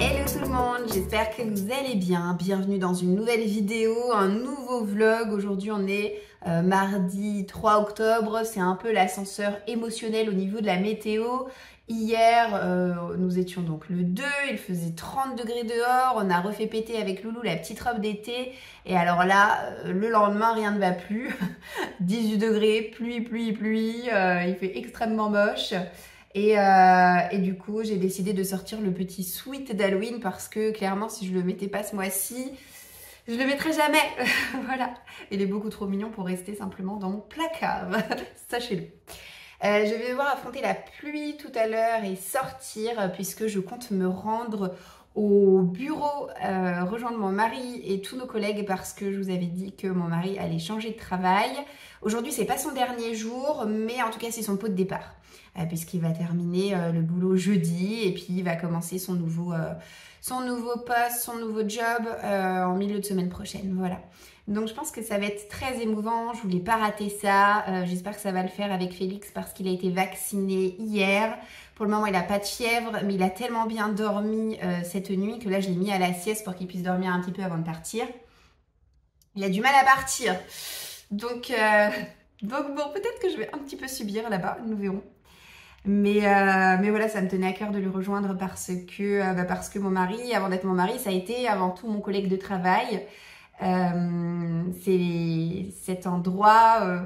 Hello tout le monde, j'espère que vous allez bien. Bienvenue dans une nouvelle vidéo, un nouveau vlog. Aujourd'hui on est mardi 3 octobre, c'est un peu l'ascenseur émotionnel au niveau de la météo. Hier, nous étions donc le 2, il faisait 30 degrés dehors, on a refait péter avec Loulou la petite robe d'été. Et alors là, le lendemain, rien ne va plus. 18 degrés, pluie, il fait extrêmement moche. Et du coup, j'ai décidé de sortir le petit sweat d'Halloween parce que clairement, si je le mettais pas ce mois-ci, je le mettrai jamais. Voilà. Il est beaucoup trop mignon pour rester simplement dans mon placard. Sachez-le. Je vais devoir affronter la pluie tout à l'heure et sortir puisque je compte me rendre au bureau, rejoindre mon mari et tous nos collègues parce que je vous avais dit que mon mari allait changer de travail. Aujourd'hui, c'est pas son dernier jour, mais en tout cas, c'est son pot de départ. Puisqu'il va terminer le boulot jeudi et puis il va commencer son nouveau poste, son nouveau job en milieu de semaine prochaine. Voilà. Donc je pense que ça va être très émouvant, je voulais pas rater ça. J'espère que ça va le faire avec Félix parce qu'il a été vacciné hier. Pour le moment, il n'a pas de fièvre, mais il a tellement bien dormi cette nuit que là, je l'ai mis à la sieste pour qu'il puisse dormir un petit peu avant de partir. Il a du mal à partir. Donc bon, peut-être que je vais un petit peu subir là-bas, nous verrons. Mais voilà, ça me tenait à cœur de le rejoindre parce que mon mari, avant d'être mon mari, ça a été avant tout mon collègue de travail. C'est cet endroit,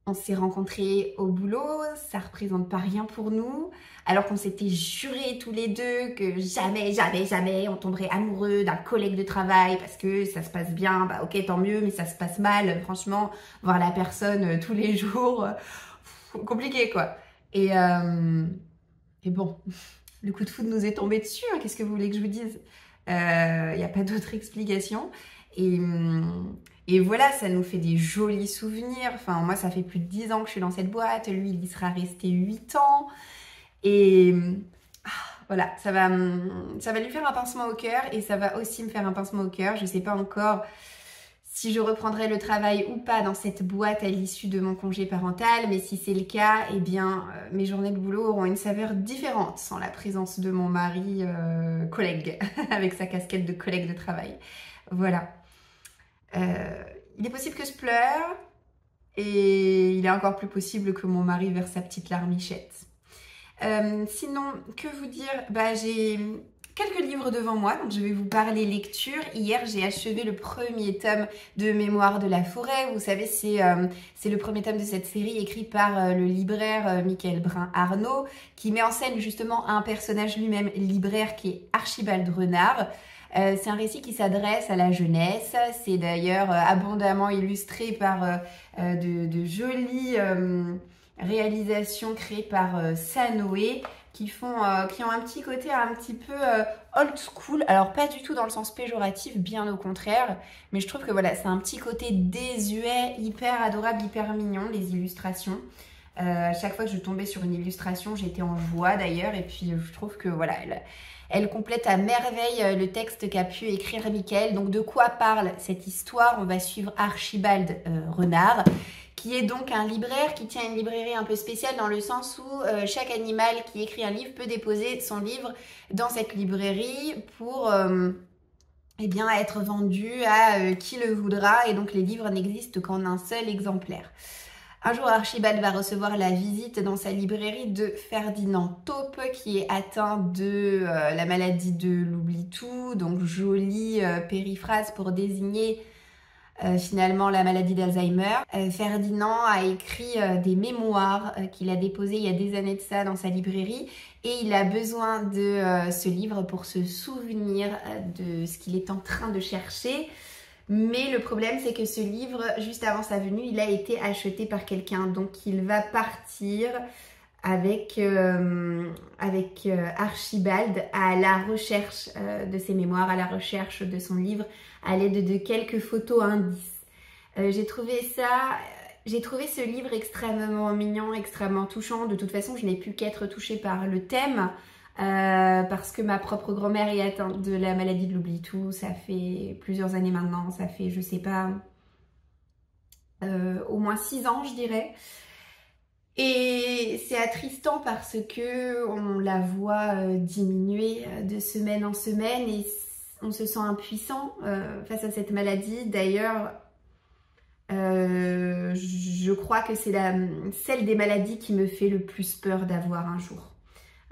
on s'est rencontrés au boulot, ça représente pas rien pour nous, alors qu'on s'était jurés tous les deux que jamais on tomberait amoureux d'un collègue de travail parce que ça se passe bien, bah ok tant mieux, mais ça se passe mal, franchement, voir la personne tous les jours, compliqué quoi. Et bon, le coup de foudre nous est tombé dessus, hein, qu'est-ce que vous voulez que je vous dise? Il n'y a pas d'autre explication. Et voilà, ça nous fait des jolis souvenirs. Enfin, moi, ça fait plus de 10 ans que je suis dans cette boîte. Lui, il y sera resté 8 ans. Et voilà, ça va lui faire un pincement au cœur et ça va aussi me faire un pincement au cœur. Je ne sais pas encore si je reprendrai le travail ou pas dans cette boîte à l'issue de mon congé parental, mais si c'est le cas, eh bien, mes journées de boulot auront une saveur différente sans la présence de mon mari collègue, avec sa casquette de collègue de travail. Voilà. Il est possible que je pleure, et il est encore plus possible que mon mari verse sa petite larmichette. Sinon, que vous dire? J'ai quelques livres devant moi, donc je vais vous parler lecture. Hier, j'ai achevé le premier tome de Mémoires de la forêt. Vous savez, c'est le premier tome de cette série écrit par le libraire Michael Brun-Arnaud, qui met en scène justement un personnage lui-même libraire qui est Archibald Renard. C'est un récit qui s'adresse à la jeunesse. C'est d'ailleurs abondamment illustré par de jolies réalisations créées par Sanoé qui ont un petit côté un petit peu old school. Alors pas du tout dans le sens péjoratif, bien au contraire. Mais je trouve que voilà, c'est un petit côté désuet, hyper adorable, hyper mignon, les illustrations. Chaque fois que je tombais sur une illustration, j'étais en joie d'ailleurs. Et puis je trouve que voilà, elle complète à merveille le texte qu'a pu écrire Michael. Donc de quoi parle cette histoire? On va suivre Archibald Renard, qui est donc un libraire qui tient une librairie un peu spéciale dans le sens où chaque animal qui écrit un livre peut déposer son livre dans cette librairie pour être vendu à qui le voudra. Et donc les livres n'existent qu'en un seul exemplaire. Un jour, Archibald va recevoir la visite dans sa librairie de Ferdinand Taupe, qui est atteint de la maladie de l'oubli-tout, donc jolie périphrase pour désigner finalement la maladie d'Alzheimer. Ferdinand a écrit des mémoires qu'il a déposées il y a des années de ça dans sa librairie et il a besoin de ce livre pour se souvenir de ce qu'il est en train de chercher. Mais le problème, c'est que ce livre, juste avant sa venue, il a été acheté par quelqu'un. Donc, il va partir avec Archibald à la recherche de ses mémoires, à la recherche de son livre, à l'aide de quelques photos indices. J'ai trouvé ce livre extrêmement mignon, extrêmement touchant. De toute façon, je n'ai pu qu'être touchée par le thème. Parce que ma propre grand-mère est atteinte de la maladie de l'oubli-tout. Ça fait plusieurs années maintenant, ça fait, je sais pas, au moins 6 ans, je dirais. Et c'est attristant parce que on la voit diminuer de semaine en semaine et on se sent impuissant face à cette maladie. D'ailleurs, je crois que c'est celle des maladies qui me fait le plus peur d'avoir un jour.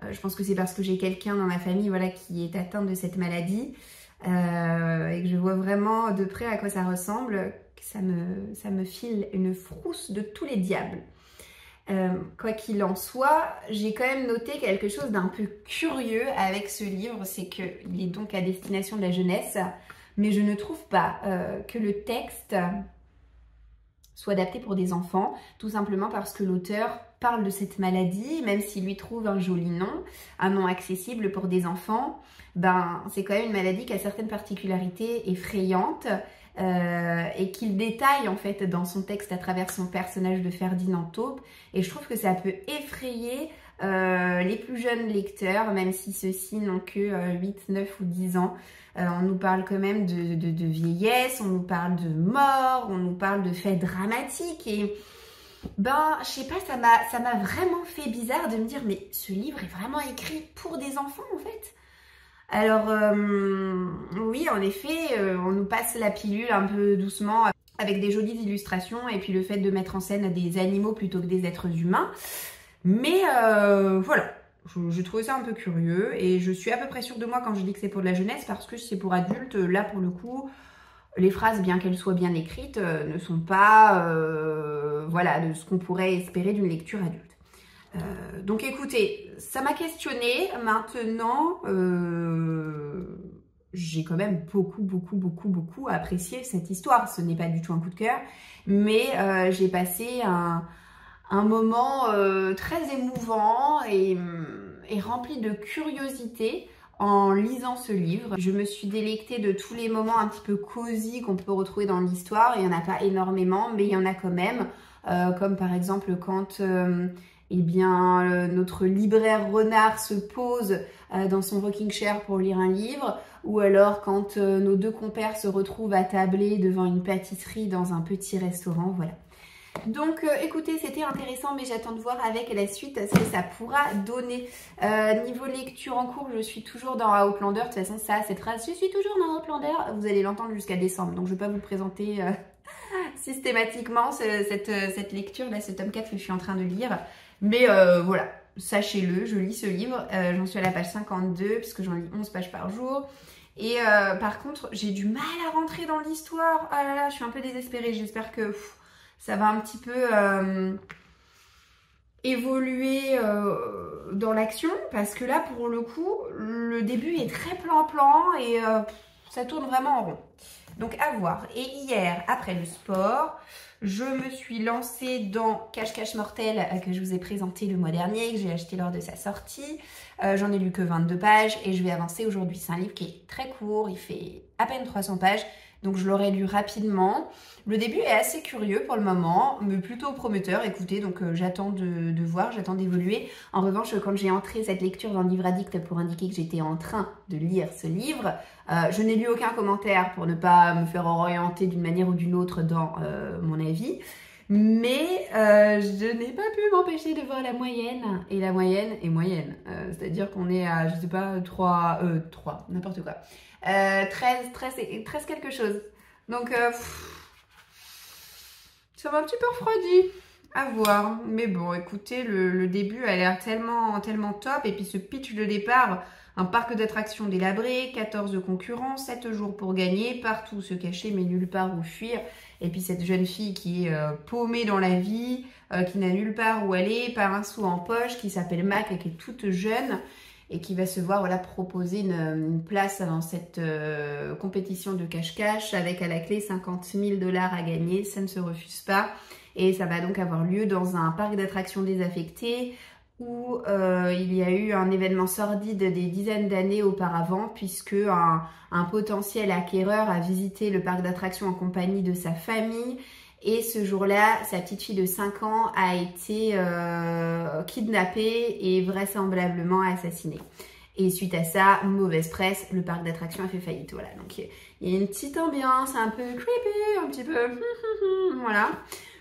Je pense que c'est parce que j'ai quelqu'un dans ma famille voilà, qui est atteint de cette maladie et que je vois vraiment de près à quoi ça ressemble, que ça me file une frousse de tous les diables. Quoi qu'il en soit, j'ai quand même noté quelque chose d'un peu curieux avec ce livre, c'est qu'il est donc à destination de la jeunesse, mais je ne trouve pas que le texte soit adapté pour des enfants, tout simplement parce que l'auteur parle de cette maladie, même s'il lui trouve un joli nom, un nom accessible pour des enfants, ben c'est quand même une maladie qui a certaines particularités effrayantes, et qu'il détaille en fait dans son texte à travers son personnage de Ferdinand Taupe, et je trouve que ça peut effrayer les plus jeunes lecteurs, même si ceux-ci n'ont que 8, 9 ou 10 ans. On nous parle quand même de vieillesse, on nous parle de mort, on nous parle de faits dramatiques, et ben je sais pas, ça m'a vraiment fait bizarre de me dire mais ce livre est vraiment écrit pour des enfants en fait. Alors, oui, en effet, on nous passe la pilule un peu doucement avec des jolies illustrations et puis le fait de mettre en scène des animaux plutôt que des êtres humains. Mais voilà, je trouvais ça un peu curieux et je suis à peu près sûre de moi quand je dis que c'est pour de la jeunesse parce que c'est pour adultes. Là, pour le coup, les phrases, bien qu'elles soient bien écrites, ne sont pas voilà, de ce qu'on pourrait espérer d'une lecture adulte. Donc écoutez, ça m'a questionnée. Maintenant, j'ai quand même beaucoup apprécié cette histoire. Ce n'est pas du tout un coup de cœur, mais j'ai passé un moment très émouvant et rempli de curiosité en lisant ce livre. Je me suis délectée de tous les moments un petit peu cosy qu'on peut retrouver dans l'histoire. Il n'y en a pas énormément, mais il y en a quand même. Comme par exemple quand eh bien, notre libraire renard se pose dans son rocking chair pour lire un livre, ou alors quand nos deux compères se retrouvent à tabler devant une pâtisserie dans un petit restaurant, voilà. Donc écoutez, c'était intéressant, mais j'attends de voir avec la suite ce que ça pourra donner. Niveau lecture en cours, je suis toujours dans Outlander. De toute façon, ça, cette phrase, je suis toujours dans Outlander, vous allez l'entendre jusqu'à décembre, donc je ne vais pas vous présenter systématiquement cette lecture, là, ce tome 4 que je suis en train de lire. Mais voilà, sachez-le, je lis ce livre, j'en suis à la page 52 puisque j'en lis 11 pages par jour. Et par contre, j'ai du mal à rentrer dans l'histoire. Ah là là, je suis un peu désespérée, j'espère que ça va un petit peu évoluer dans l'action. Parce que là, pour le coup, le début est très plan-plan et ça tourne vraiment en rond. Donc à voir. Et hier, après le sport, je me suis lancée dans Cache-Cache Mortel que je vous ai présenté le mois dernier, que j'ai acheté lors de sa sortie. J'en ai lu que 22 pages et je vais avancer aujourd'hui. C'est un livre qui est très court, il fait à peine 300 pages. Donc je l'aurai lu rapidement. Le début est assez curieux pour le moment, mais plutôt prometteur. Écoutez, donc j'attends de voir, j'attends d'évoluer. En revanche, quand j'ai entré cette lecture dans le livre addict pour indiquer que j'étais en train de lire ce livre, je n'ai lu aucun commentaire pour ne pas me faire orienter d'une manière ou d'une autre dans mon avis. Mais je n'ai pas pu m'empêcher de voir la moyenne. Et la moyenne est moyenne. C'est-à-dire qu'on est à, je sais pas, 3, n'importe quoi. 13 quelque chose. Donc, ça m'a un petit peu refroidi. À voir. Mais bon, écoutez, le début a l'air tellement top. Et puis ce pitch de départ, un parc d'attractions délabré, 14 concurrents, 7 jours pour gagner, partout se cacher mais nulle part où fuir. Et puis cette jeune fille qui est paumée dans la vie, qui n'a nulle part où aller, pas un sou en poche, qui s'appelle Mac et qui est toute jeune et qui va se voir voilà, proposer une place dans cette compétition de cache-cache avec à la clé 50 000 $ à gagner. Ça ne se refuse pas. Et ça va donc avoir lieu dans un parc d'attractions désaffecté où il y a eu un événement sordide des dizaines d'années auparavant puisque un potentiel acquéreur a visité le parc d'attractions en compagnie de sa famille et ce jour-là, sa petite fille de 5 ans a été kidnappée et vraisemblablement assassinée. Et suite à ça, mauvaise presse, le parc d'attractions a fait faillite. Voilà, donc il y a une petite ambiance un peu creepy, un petit peu voilà.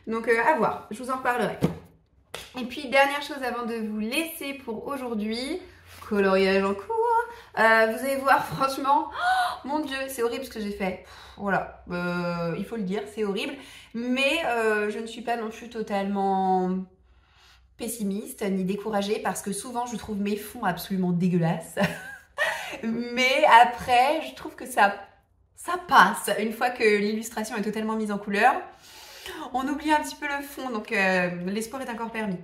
Donc à voir, je vous en reparlerai. Et puis dernière chose avant de vous laisser pour aujourd'hui, coloriage en cours. Vous allez voir franchement, oh, mon dieu, c'est horrible ce que j'ai fait. Voilà, il faut le dire, c'est horrible. Mais je ne suis pas non plus totalement pessimiste ni découragée parce que souvent je trouve mes fonds absolument dégueulasses. Mais après, je trouve que ça passe une fois que l'illustration est totalement mise en couleur. On oublie un petit peu le fond, donc l'espoir est encore permis.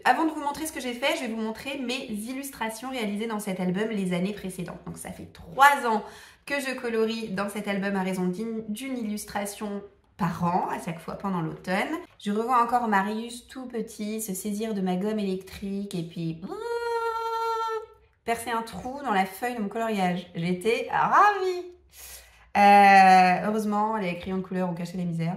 Avant de vous montrer ce que j'ai fait, je vais vous montrer mes illustrations réalisées dans cet album les années précédentes. Donc ça fait 3 ans que je colorie dans cet album à raison d'une illustration par an, à chaque fois pendant l'automne. Je revois encore Marius tout petit se saisir de ma gomme électrique et puis percer un trou dans la feuille de mon coloriage. J'étais ravie. Heureusement, les crayons de couleur ont caché la misère.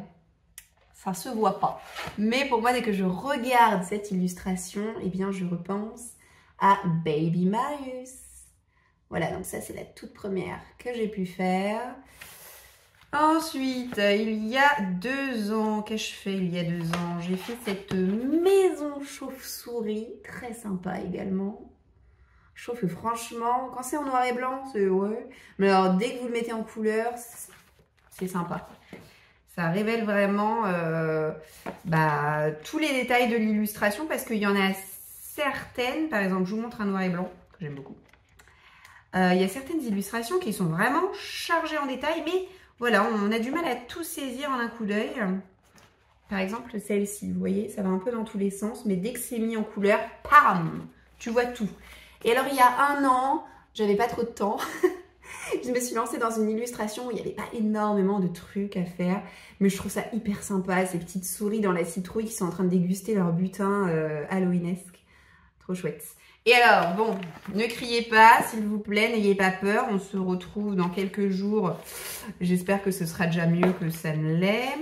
Ça se voit pas. Mais pour moi, dès que je regarde cette illustration, eh bien, je repense à Baby Marius. Voilà, donc ça, c'est la toute première que j'ai pu faire. Ensuite, il y a 2 ans, qu'ai-je fait il y a 2 ans? J'ai fait cette maison chauve-souris, très sympa également. Je trouve que franchement, quand c'est en noir et blanc, c'est ouais. Mais alors, dès que vous le mettez en couleur, c'est sympa. Ça révèle vraiment tous les détails de l'illustration parce qu'il y en a certaines, par exemple, je vous montre un noir et blanc, que j'aime beaucoup. Il y a certaines illustrations qui sont vraiment chargées en détails, mais voilà, on a du mal à tout saisir en un coup d'œil. Par exemple, celle-ci, vous voyez, ça va un peu dans tous les sens, mais dès que c'est mis en couleur, pam, tu vois tout. Et alors, il y a 1 an, j'avais pas trop de temps. Je me suis lancée dans une illustration où il n'y avait pas énormément de trucs à faire, mais je trouve ça hyper sympa, ces petites souris dans la citrouille qui sont en train de déguster leur butin halloweenesque. Trop chouette. Et alors, bon, ne criez pas, s'il vous plaît, n'ayez pas peur, on se retrouve dans quelques jours. J'espère que ce sera déjà mieux que ça ne l'est.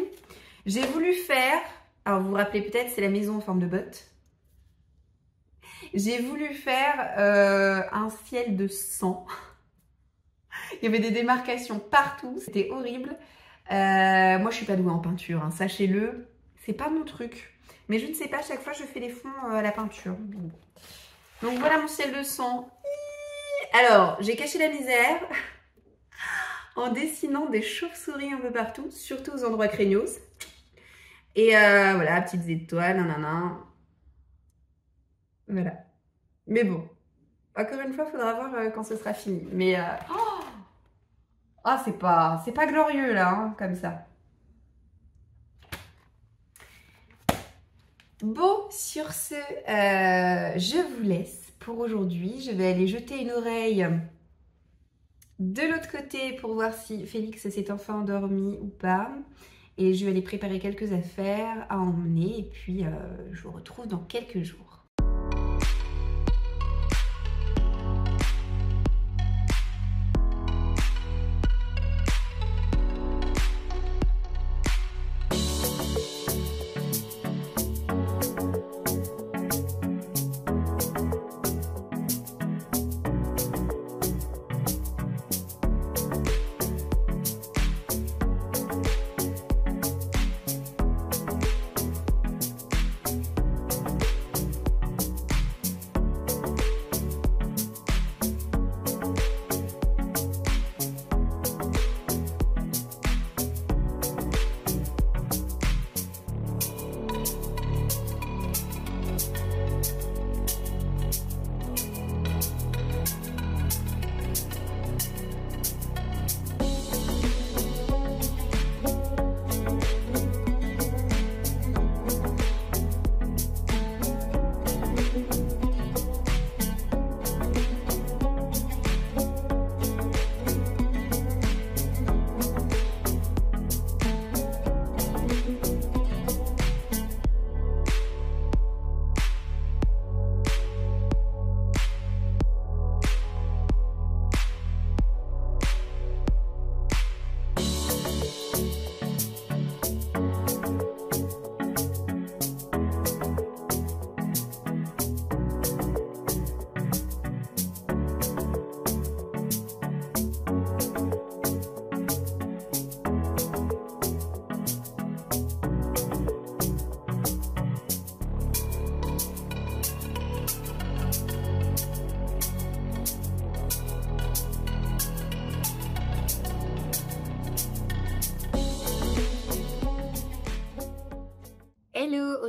J'ai voulu faire, alors vous vous rappelez peut-être, c'est la maison en forme de botte. J'ai voulu faire un ciel de sang. Il y avait des démarcations partout, c'était horrible. Moi, je suis pas douée en peinture, hein, sachez-le. C'est pas mon truc. Mais je ne sais pas, à chaque fois, je fais des fonds à la peinture. Donc voilà mon ciel de sang. Alors, j'ai caché la misère en dessinant des chauves-souris un peu partout, surtout aux endroits craignos. Et voilà, petites étoiles, nanana. Voilà. Mais bon, encore une fois, il faudra voir quand ce sera fini. Mais... Ah, c'est pas glorieux là, hein, comme ça. Bon, sur ce, je vous laisse pour aujourd'hui. Je vais aller jeter une oreille de l'autre côté pour voir si Félix s'est enfin endormi ou pas. Et je vais aller préparer quelques affaires à emmener. Et puis, je vous retrouve dans quelques jours.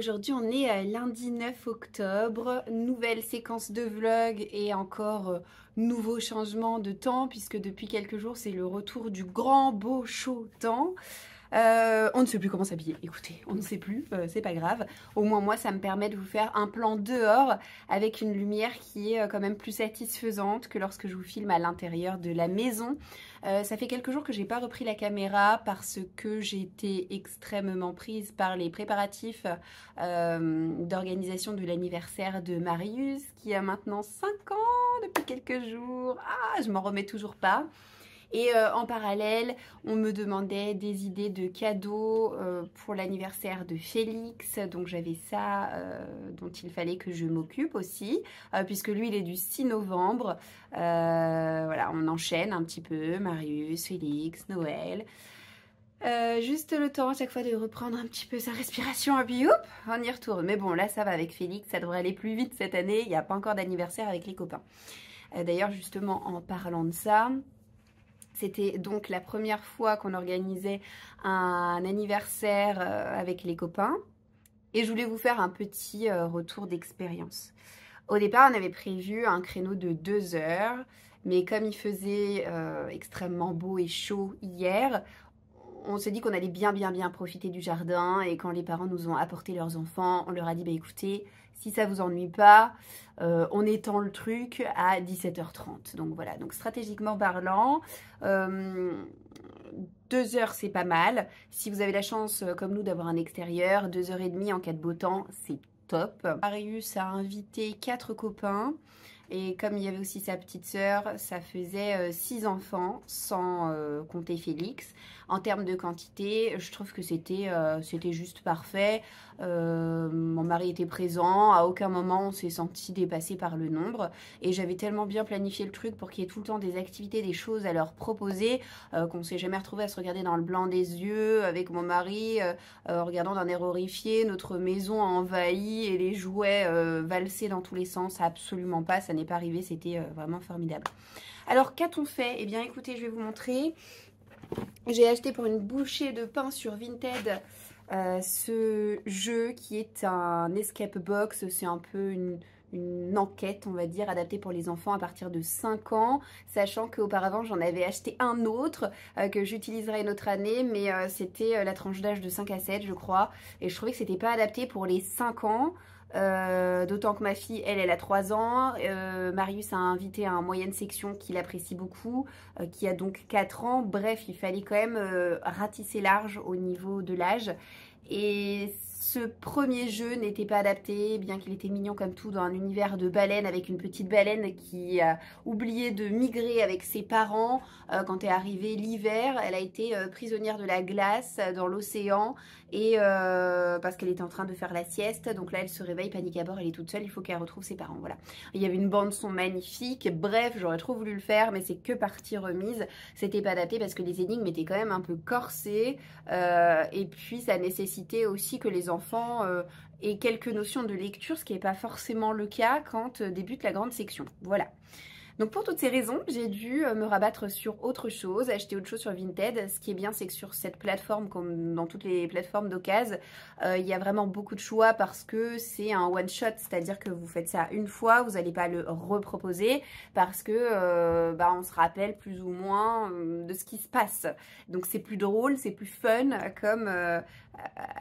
Aujourd'hui on est lundi 9 octobre, nouvelle séquence de vlog et encore nouveau changement de temps puisque depuis quelques jours c'est le retour du grand beau chaud temps. On ne sait plus comment s'habiller, écoutez, on ne sait plus, c'est pas grave. Au moins moi ça me permet de vous faire un plan dehors avec une lumière qui est quand même plus satisfaisante que lorsque je vous filme à l'intérieur de la maison. Ça fait quelques jours que j'ai pas repris la caméra parce que j'ai été extrêmement prise par les préparatifs d'organisation de l'anniversaire de Marius qui a maintenant 5 ans depuis quelques jours. Ah, je m'en remets toujours pas. Et en parallèle, on me demandait des idées de cadeaux pour l'anniversaire de Félix. Donc j'avais ça dont il fallait que je m'occupe aussi, puisque lui, il est du 6 novembre. Voilà, on enchaîne un petit peu, Marius, Félix, Noël. Juste le temps à chaque fois de reprendre un petit peu sa respiration et puis hop, on y retourne. Mais bon, là, ça va avec Félix, ça devrait aller plus vite cette année. Il n'y a pas encore d'anniversaire avec les copains. D'ailleurs, justement, en parlant de ça... C'était donc la première fois qu'on organisait un anniversaire avec les copains. Et je voulais vous faire un petit retour d'expérience. Au départ, on avait prévu un créneau de 2 heures. Mais comme il faisait extrêmement beau et chaud hier, on s'est dit qu'on allait bien profiter du jardin. Et quand les parents nous ont apporté leurs enfants, on leur a dit, bah écoutez, si ça vous ennuie pas, on étend le truc à 17h30. Donc voilà, donc stratégiquement parlant, 2 heures c'est pas mal. Si vous avez la chance, comme nous, d'avoir un extérieur, 2h30 en cas de beau temps, c'est top. Marius a invité 4 copains. Et comme il y avait aussi sa petite sœur, ça faisait 6 enfants, sans compter Félix. En termes de quantité, je trouve que c'était juste parfait. Mon mari était présent, à aucun moment on s'est senti dépassé par le nombre. Et j'avais tellement bien planifié le truc pour qu'il y ait tout le temps des activités, des choses à leur proposer, qu'on ne s'est jamais retrouvé à se regarder dans le blanc des yeux avec mon mari, regardant d'un air horrifié, notre maison envahie et les jouets valsés dans tous les sens. Absolument pas, ça n'est pas arrivé, c'était vraiment formidable. Alors qu'a-t-on fait? Eh bien écoutez, je vais vous montrer. J'ai acheté pour une bouchée de pain sur Vinted ce jeu qui est un escape box. C'est un peu une enquête, on va dire, adaptée pour les enfants à partir de 5 ans, sachant qu'auparavant j'en avais acheté un autre que j'utiliserai une autre année, mais c'était la tranche d'âge de 5 à 7 je crois, et je trouvais que c'était pas adapté pour les 5 ans. D'autant que ma fille, elle a 3 ans. Marius a invité à un moyenne section qu'il apprécie beaucoup, qui a donc 4 ans. Bref, il fallait quand même ratisser large au niveau de l'âge. Et ce premier jeu n'était pas adapté, bien qu'il était mignon comme tout, dans un univers de baleine, avec une petite baleine qui a oublié de migrer avec ses parents. Quand est arrivé l'hiver, elle a été prisonnière de la glace dans l'océan, et parce qu'elle était en train de faire la sieste. Donc là, elle se réveille, panique à bord, elle est toute seule, il faut qu'elle retrouve ses parents. Voilà. Il y avait une bande son magnifique. Bref, j'aurais trop voulu le faire, mais c'est que partie remise. C'était pas adapté parce que les énigmes étaient quand même un peu corsées, et puis ça nécessitait aussi que les enfants aient quelques notions de lecture, ce qui n'est pas forcément le cas quand débute la grande section. Voilà. Donc pour toutes ces raisons, j'ai dû me rabattre sur autre chose, acheter autre chose sur Vinted. Ce qui est bien, c'est que sur cette plateforme, comme dans toutes les plateformes d'occasion, il y a vraiment beaucoup de choix parce que c'est un one shot, c'est-à-dire que vous faites ça une fois, vous n'allez pas le reproposer parce que on se rappelle plus ou moins de ce qui se passe. Donc c'est plus drôle, c'est plus fun comme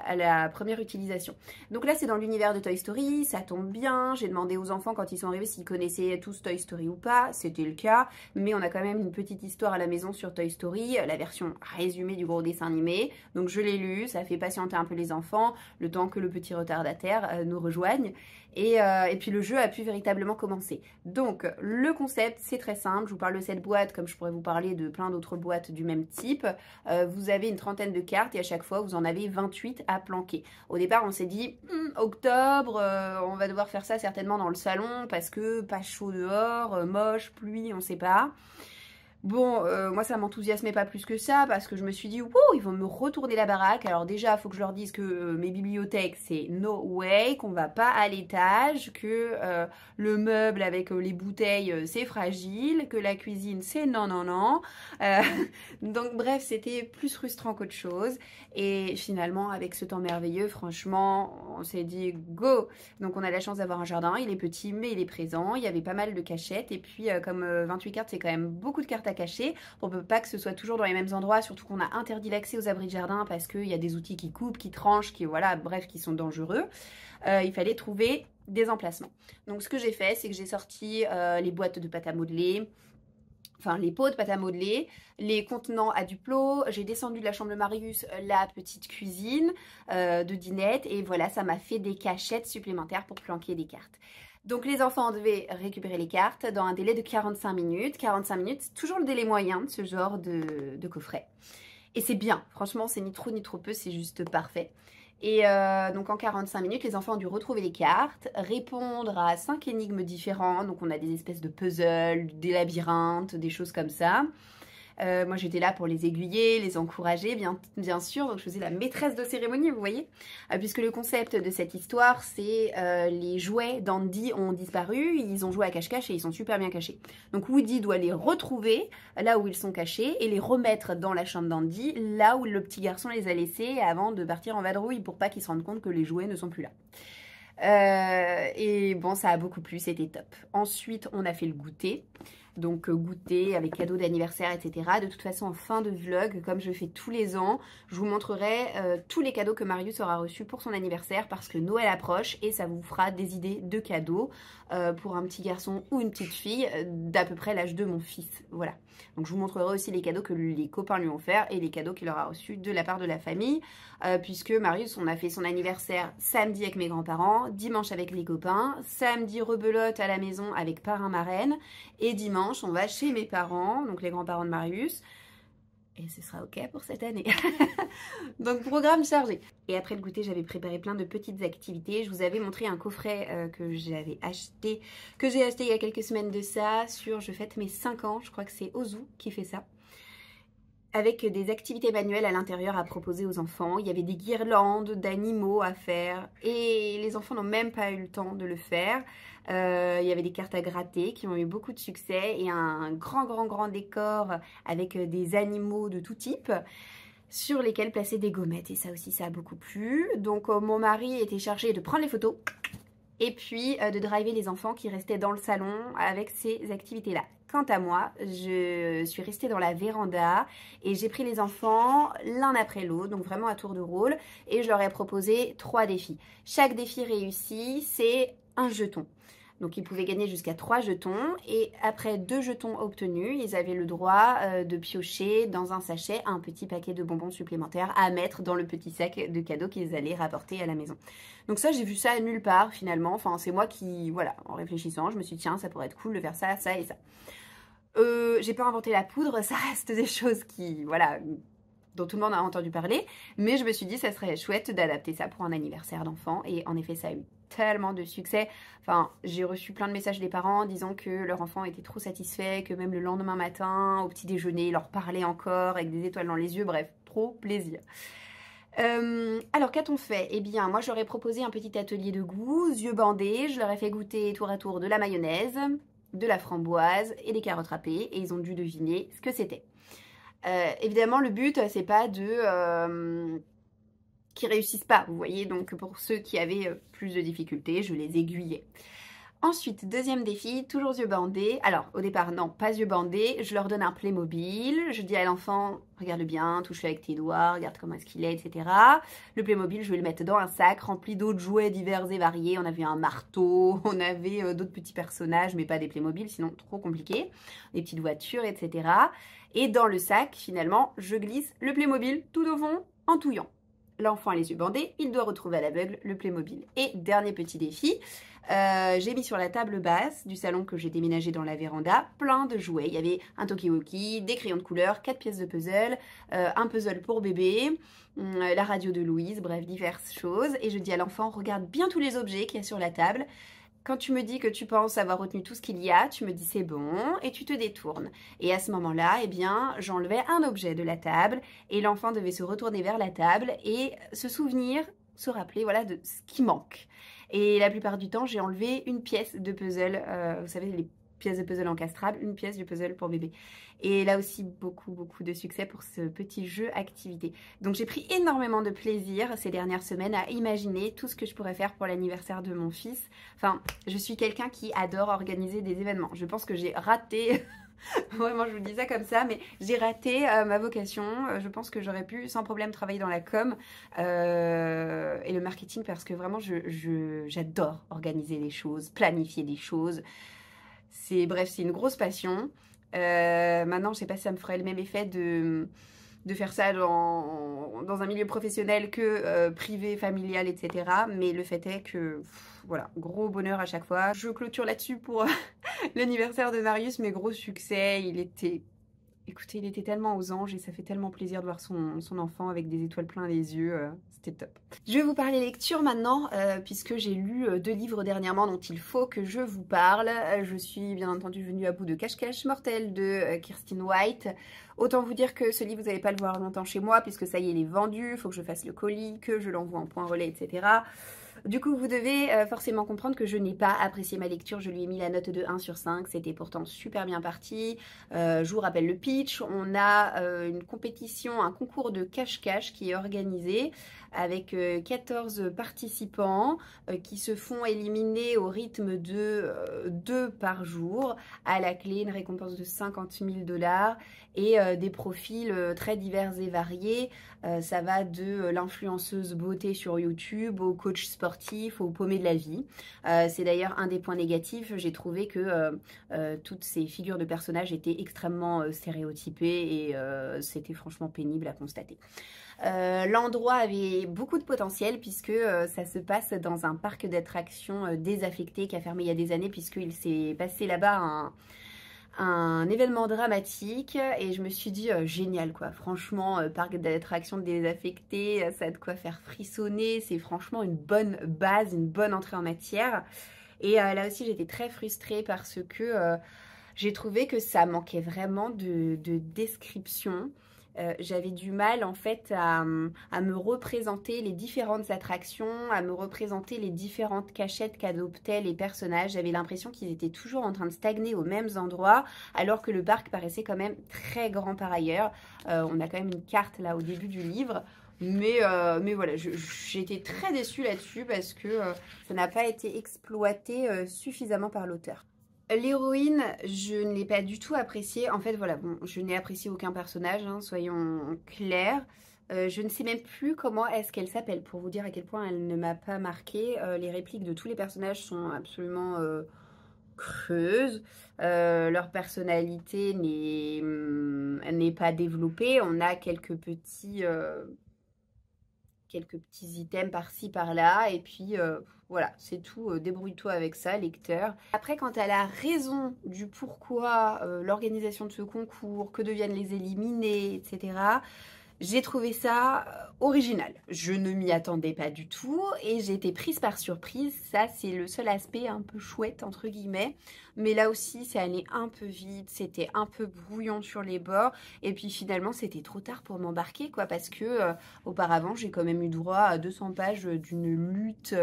à la première utilisation. Donc là c'est dans l'univers de Toy Story, ça tombe bien. J'ai demandé aux enfants quand ils sont arrivés s'ils connaissaient tous Toy Story ou pas, c'était le cas, mais on a quand même une petite histoire à la maison sur Toy Story, la version résumée du gros dessin animé. Donc je l'ai lu, ça fait patienter un peu les enfants, le temps que le petit retardataire nous rejoigne. Et puis le jeu a pu véritablement commencer. Donc le concept c'est très simple, je vous parle de cette boîte comme je pourrais vous parler de plein d'autres boîtes du même type. Vous avez une trentaine de cartes et à chaque fois vous en avez 28 à planquer. Au départ on s'est dit octobre, on va devoir faire ça certainement dans le salon parce que pas chaud dehors, moche, pluie, on sait pas. Bon, moi ça m'enthousiasmait pas plus que ça parce que je me suis dit, wow, ils vont me retourner la baraque. Alors déjà, il faut que je leur dise que mes bibliothèques, c'est no way, qu'on va pas à l'étage, que le meuble avec les bouteilles, c'est fragile, que la cuisine, c'est non, non, non. Euh, donc bref, c'était plus frustrant qu'autre chose. Et finalement, avec ce temps merveilleux, franchement, on s'est dit, go! Donc on a la chance d'avoir un jardin, il est petit mais il est présent, il y avait pas mal de cachettes et puis comme 28 cartes c'est quand même beaucoup de cartes à cacher, on peut pas que ce soit toujours dans les mêmes endroits, surtout qu'on a interdit l'accès aux abris de jardin parce qu'il y a des outils qui coupent, qui tranchent, qui voilà, bref, qui sont dangereux. Il fallait trouver des emplacements. Donc ce que j'ai fait, c'est que j'ai sorti les boîtes de pâte à modeler, enfin les pots de pâte à modeler, les contenants à Duplo, j'ai descendu de la chambre de Marius la petite cuisine de dinette et voilà, ça m'a fait des cachettes supplémentaires pour planquer des cartes. Donc les enfants devaient récupérer les cartes dans un délai de 45 minutes. 45 minutes, c'est toujours le délai moyen de ce genre de coffret. Et c'est bien, franchement, c'est ni trop ni trop peu, c'est juste parfait. Et donc en 45 minutes, les enfants ont dû retrouver les cartes, répondre à 5 énigmes différentes. Donc on a des espèces de puzzles, des labyrinthes, des choses comme ça. Moi j'étais là pour les aiguiller, les encourager bien sûr, donc je faisais la maîtresse de cérémonie, vous voyez, puisque le concept de cette histoire c'est les jouets d'Andy ont disparu, ils ont joué à cache-cache et ils sont super bien cachés. Donc Woody doit les retrouver là où ils sont cachés et les remettre dans la chambre d'Andy, là où le petit garçon les a laissés avant de partir en vadrouille pour pas qu'ils se rendent compte que les jouets ne sont plus là. Et bon, ça a beaucoup plu, c'était top. Ensuite, on a fait le goûter. Donc goûter avec cadeaux d'anniversaire, etc. De toute façon, en fin de vlog, comme je fais tous les ans, je vous montrerai tous les cadeaux que Marius aura reçus pour son anniversaire parce que Noël approche et ça vous fera des idées de cadeaux pour un petit garçon ou une petite fille d'à peu près l'âge de mon fils. Voilà. Donc je vous montrerai aussi les cadeaux que les copains lui ont fait et les cadeaux qu'il aura reçus de la part de la famille puisque Marius, on a fait son anniversaire samedi avec mes grands-parents, dimanche avec les copains, samedi rebelote à la maison avec parrain-marraine et dimanche on va chez mes parents, donc les grands-parents de Marius. Et ce sera ok pour cette année. Donc programme chargé. Et après le goûter, j'avais préparé plein de petites activités. Je vous avais montré un coffret que j'ai acheté il y a quelques semaines de ça, sur je fête mes 5 ans, je crois que c'est Ozu qui fait ça. Avec des activités manuelles à l'intérieur à proposer aux enfants. Il y avait des guirlandes d'animaux à faire et les enfants n'ont même pas eu le temps de le faire. Il y avait des cartes à gratter qui ont eu beaucoup de succès et un grand décor avec des animaux de tout type sur lesquels placer des gommettes et ça aussi ça a beaucoup plu. Donc mon mari était chargé de prendre les photos et puis de driver les enfants qui restaient dans le salon avec ces activités-là. Quant à moi, je suis restée dans la véranda et j'ai pris les enfants l'un après l'autre, donc vraiment à tour de rôle, et je leur ai proposé 3 défis. Chaque défi réussi, c'est un jeton. Donc ils pouvaient gagner jusqu'à 3 jetons et après 2 jetons obtenus, ils avaient le droit de piocher dans un sachet un petit paquet de bonbons supplémentaires à mettre dans le petit sac de cadeaux qu'ils allaient rapporter à la maison. Donc ça, j'ai vu ça nulle part finalement. Enfin, c'est moi qui, voilà, en réfléchissant, je me suis dit tiens, ça pourrait être cool de faire ça, ça et ça. J'ai pas inventé la poudre, ça reste des choses qui, voilà, dont tout le monde a entendu parler, mais je me suis dit ça serait chouette d'adapter ça pour un anniversaire d'enfant et en effet ça a eu tellement de succès. Enfin, j'ai reçu plein de messages des parents disant que leur enfant était trop satisfait, que même le lendemain matin, au petit déjeuner, il leur parlait encore avec des étoiles dans les yeux, bref, trop plaisir. Alors qu'a-t-on fait? Eh bien moi j'aurais proposé un petit atelier de goût, yeux bandés, je leur ai fait goûter tour à tour de la mayonnaise, de la framboise et des carottes râpées et ils ont dû deviner ce que c'était. Évidemment le but c'est pas de qu'ils réussissent pas, vous voyez, donc pour ceux qui avaient plus de difficultés, je les aiguillais. Ensuite, deuxième défi, toujours yeux bandés. Alors, au départ, non, pas yeux bandés. Je leur donne un Playmobil. Je dis à l'enfant, regarde bien, touche-le avec tes doigts, regarde comment est-ce qu'il est, etc. Le Playmobil, je vais le mettre dans un sac rempli d'autres jouets divers et variés. On avait un marteau, on avait d'autres petits personnages, mais pas des Playmobil, sinon trop compliqué. Des petites voitures, etc. Et dans le sac, finalement, je glisse le Playmobil tout au fond en touillant. L'enfant a les yeux bandés, il doit retrouver à l'aveugle le Playmobil. Et dernier petit défi, j'ai mis sur la table basse du salon que j'ai déménagé dans la véranda plein de jouets. Il y avait un talkie-walkie, des crayons de couleur, 4 pièces de puzzle, un puzzle pour bébé, la radio de Louise, bref, diverses choses. Et je dis à l'enfant, regarde bien tous les objets qu'il y a sur la table. quand tu me dis que tu penses avoir retenu tout ce qu'il y a, tu me dis c'est bon et tu te détournes. Et à ce moment-là, eh bien, j'enlevais un objet de la table et l'enfant devait se retourner vers la table et se souvenir, se rappeler voilà, de ce qui manque. Et la plupart du temps, j'ai enlevé une pièce de puzzle, vous savez, les pièces de puzzle encastrables, une pièce du puzzle pour bébé. Et là aussi, beaucoup de succès pour ce petit jeu activité. Donc j'ai pris énormément de plaisir ces dernières semaines à imaginer tout ce que je pourrais faire pour l'anniversaire de mon fils. Enfin, je suis quelqu'un qui adore organiser des événements. Je pense que j'ai raté... Vraiment, je vous dis ça comme ça, mais j'ai raté ma vocation. Je pense que j'aurais pu sans problème travailler dans la com et le marketing parce que vraiment, j'adore organiser les choses, planifier des choses. Bref, c'est une grosse passion. Maintenant, je sais pas si ça me ferait le même effet de faire ça dans un milieu professionnel que privé, familial, etc. Mais le fait est que, voilà, gros bonheur à chaque fois. Je clôture là-dessus pour l'anniversaire de Marius, mais gros succès. Écoutez, il était tellement aux anges et ça fait tellement plaisir de voir son enfant avec des étoiles plein les yeux. C'était top. Je vais vous parler lecture maintenant, puisque j'ai lu 2 livres dernièrement dont il faut que je vous parle. Je suis bien entendu venue à bout de Cache-Cache Mortel de Kirsten White. Autant vous dire que ce livre, vous n'allez pas le voir longtemps chez moi, puisque ça y est, il est vendu. Il faut que je fasse le colis, que je l'envoie en point relais, etc. Du coup, vous devez forcément comprendre que je n'ai pas apprécié ma lecture. Je lui ai mis la note de 1 sur 5. C'était pourtant super bien parti. Je vous rappelle le pitch. On a une compétition, un concours de cache-cache qui est organisé avec 14 participants qui se font éliminer au rythme de 2 par jour. À la clé, une récompense de 50 000 $ et des profils très divers et variés. Ça va de l'influenceuse beauté sur YouTube au coach sportif, au paumé de la vie. C'est d'ailleurs un des points négatifs. J'ai trouvé que toutes ces figures de personnages étaient extrêmement stéréotypées et c'était franchement pénible à constater. L'endroit avait beaucoup de potentiel puisque ça se passe dans un parc d'attractions désaffecté qui a fermé il y a des années puisqu'il s'est passé là-bas un événement dramatique et je me suis dit génial quoi, franchement parc d'attractions désaffecté, ça a de quoi faire frissonner, c'est franchement une bonne base, une bonne entrée en matière. Et là aussi j'étais très frustrée parce que j'ai trouvé que ça manquait vraiment de description. J'avais du mal en fait à me représenter les différentes attractions, à me représenter les différentes cachettes qu'adoptaient les personnages. J'avais l'impression qu'ils étaient toujours en train de stagner aux mêmes endroits alors que le parc paraissait quand même très grand par ailleurs. On a quand même une carte là au début du livre. Mais voilà, j'ai été très déçue là-dessus parce que ça n'a pas été exploité suffisamment par l'auteur. L'héroïne, je ne l'ai pas du tout appréciée. En fait, voilà, bon, je n'ai apprécié aucun personnage, hein, soyons clairs. Je ne sais même plus comment est-ce qu'elle s'appelle, pour vous dire à quel point elle ne m'a pas marquée. Les répliques de tous les personnages sont absolument creuses. Leur personnalité n'est pas développée. On a quelques petits items par-ci, par-là. Et puis... voilà, c'est tout, débrouille-toi avec ça, lecteur. Après, quant à la raison du pourquoi, l'organisation de ce concours, que deviennent les éliminés, etc., j'ai trouvé ça original. Je ne m'y attendais pas du tout et j'ai été prise par surprise. Ça, c'est le seul aspect un peu chouette, entre guillemets. Mais là aussi, c'est allé un peu vite, c'était un peu brouillon sur les bords. Et puis finalement, c'était trop tard pour m'embarquer, quoi, parce que auparavant, j'ai quand même eu droit à 200 pages d'une lutte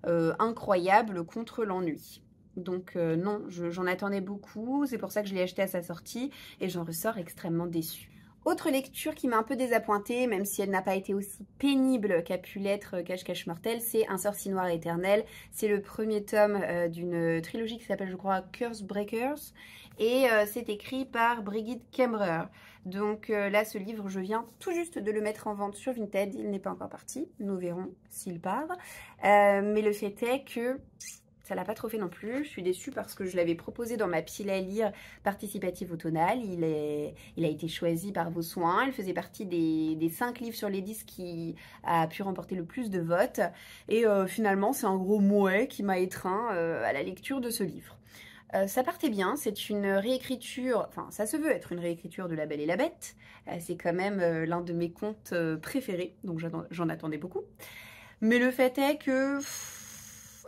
incroyable contre l'ennui. Donc non, j'en attendais beaucoup. C'est pour ça que je l'ai acheté à sa sortie et j'en ressors extrêmement déçue. Autre lecture qui m'a un peu désappointée, même si elle n'a pas été aussi pénible qu'a pu l'être Cache-Cache Mortel, c'est Un sorcier noir éternel. C'est le premier tome d'une trilogie qui s'appelle, je crois, Curse Breakers. Et c'est écrit par Brigitte Kemmerer. Donc là, ce livre, je viens tout juste de le mettre en vente sur Vinted. Il n'est pas encore parti. Nous verrons s'il part. Mais le fait est que... ça l'a pas trop fait non plus, je suis déçue parce que je l'avais proposé dans ma pile à lire participative automnale. Il a été choisi par vos soins, il faisait partie des 5 livres sur les 10 qui a pu remporter le plus de votes. Et finalement, c'est un gros mouet qui m'a étreint à la lecture de ce livre. Ça partait bien, c'est une réécriture, enfin ça se veut être une réécriture de La Belle et la Bête. C'est quand même l'un de mes contes préférés, donc j'en attendais beaucoup. Mais le fait est que...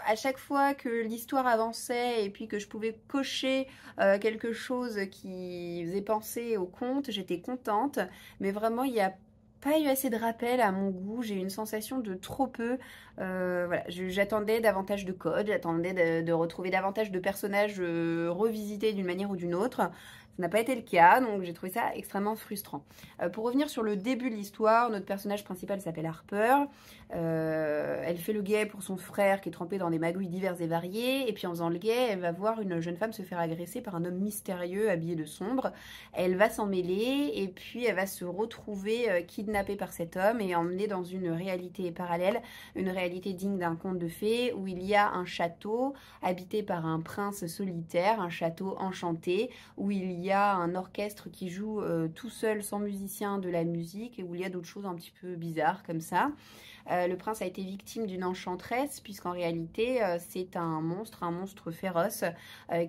à chaque fois que l'histoire avançait et puis que je pouvais cocher quelque chose qui faisait penser au conte, j'étais contente. Mais vraiment, il n'y a pas eu assez de rappel à mon goût. J'ai eu une sensation de trop peu. Voilà, j'attendais davantage de codes, j'attendais de retrouver davantage de personnages revisités d'une manière ou d'une autre. Ça n'a pas été le cas, donc j'ai trouvé ça extrêmement frustrant. Pour revenir sur le début de l'histoire, notre personnage principal s'appelle Harper. Elle fait le guet pour son frère qui est trempé dans des magouilles diverses et variées. Et puis en faisant le guet, elle va voir une jeune femme se faire agresser par un homme mystérieux habillé de sombre. Elle va s'en mêler et puis elle va se retrouver kidnappée par cet homme et emmenée dans une réalité parallèle, une réalité digne d'un conte de fées où il y a un château habité par un prince solitaire, un château enchanté, où il y a un orchestre qui joue tout seul sans musicien de la musique et où il y a d'autres choses un petit peu bizarres comme ça. Le prince a été victime d'une enchanteresse puisqu'en réalité c'est un monstre féroce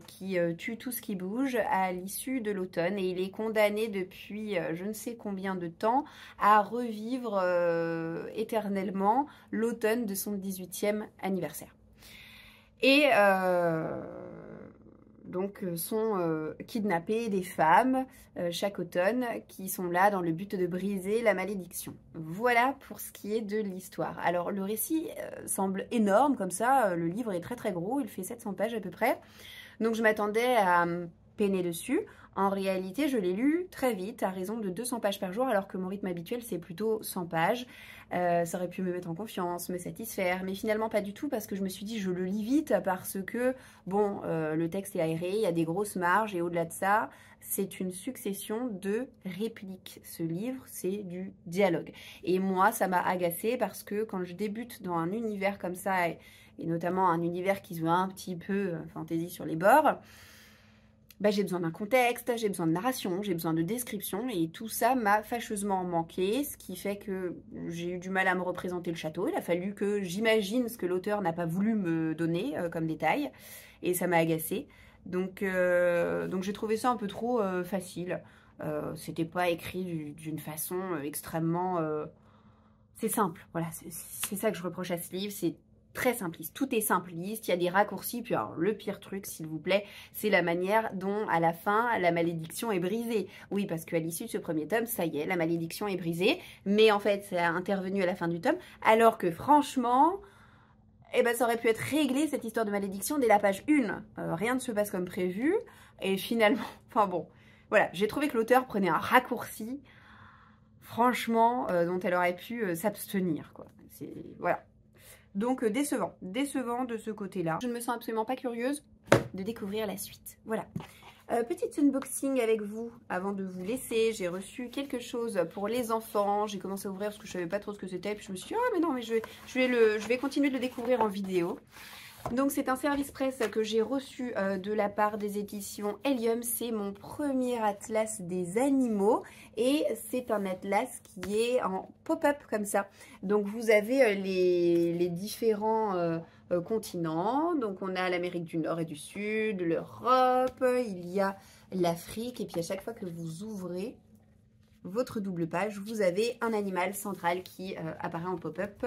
qui tue tout ce qui bouge à l'issue de l'automne et il est condamné depuis je ne sais combien de temps à revivre éternellement l'automne de son 18e anniversaire. Et donc sont kidnappées des femmes chaque automne qui sont là dans le but de briser la malédiction. Voilà pour ce qui est de l'histoire. Alors le récit semble énorme comme ça, le livre est très très gros, il fait 700 pages à peu près. Donc je m'attendais à me peiner dessus. En réalité, je l'ai lu très vite, à raison de 200 pages par jour, alors que mon rythme habituel, c'est plutôt 100 pages. Ça aurait pu me mettre en confiance, me satisfaire, mais finalement pas du tout, parce que je me suis dit, je le lis vite, parce que, bon, le texte est aéré, il y a des grosses marges, et au-delà de ça, c'est une succession de répliques. Ce livre, c'est du dialogue. Et moi, ça m'a agacée, parce que quand je débute dans un univers comme ça, et notamment un univers qui se veut un petit peu fantaisie sur les bords, bah, j'ai besoin d'un contexte, j'ai besoin de narration, j'ai besoin de description et tout ça m'a fâcheusement manqué, ce qui fait que j'ai eu du mal à me représenter le château. Il a fallu que j'imagine ce que l'auteur n'a pas voulu me donner comme détail et ça m'a agacée. Donc j'ai trouvé ça un peu trop facile. C'était pas écrit d'une façon extrêmement... C'est simple, voilà, c'est ça que je reproche à ce livre, c'est très simpliste, tout est simpliste, il y a des raccourcis, puis alors le pire truc s'il vous plaît, c'est la manière dont à la fin la malédiction est brisée. Oui, parce qu'à l'issue de ce premier tome, ça y est, la malédiction est brisée, mais en fait ça a intervenu à la fin du tome, alors que franchement, eh ben, ça aurait pu être réglé cette histoire de malédiction dès la page 1. Rien ne se passe comme prévu, et finalement, enfin bon, voilà, j'ai trouvé que l'auteur prenait un raccourci, franchement, dont elle aurait pu s'abstenir, quoi. Voilà. Donc décevant de ce côté-là. Je ne me sens absolument pas curieuse de découvrir la suite. Voilà. Petit unboxing avec vous avant de vous laisser. J'ai reçu quelque chose pour les enfants. J'ai commencé à ouvrir parce que je savais pas trop ce que c'était. Puis je me suis dit, ah mais non, mais je vais continuer de le découvrir en vidéo. Donc c'est un service presse que j'ai reçu de la part des éditions Helium. C'est mon premier atlas des animaux et c'est un atlas qui est en pop-up comme ça. Donc vous avez les différents continents. Donc on a l'Amérique du Nord et du Sud, l'Europe, il y a l'Afrique et puis à chaque fois que vous ouvrez votre double page, vous avez un animal central qui apparaît en pop-up.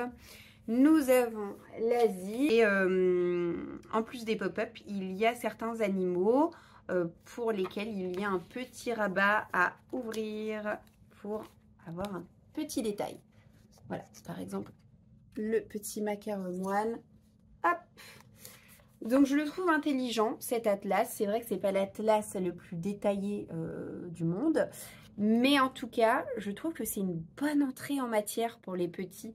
Nous avons l'Asie et en plus des pop-up, il y a certains animaux pour lesquels il y a un petit rabat à ouvrir pour avoir un petit détail. Voilà, par exemple, le petit macaron-moine. Hop! Donc je le trouve intelligent, cet atlas. C'est vrai que c'est pas l'atlas le plus détaillé du monde. Mais en tout cas, je trouve que c'est une bonne entrée en matière pour les petits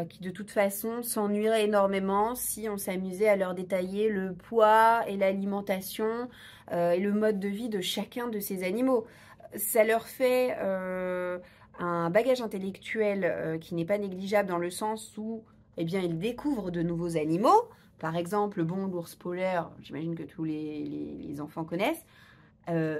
qui de toute façon s'ennuieraient énormément si on s'amusait à leur détailler le poids et l'alimentation et le mode de vie de chacun de ces animaux. Ça leur fait un bagage intellectuel qui n'est pas négligeable dans le sens où eh bien, ils découvrent de nouveaux animaux. Par exemple, bon, l'ours polaire, j'imagine que tous les enfants connaissent.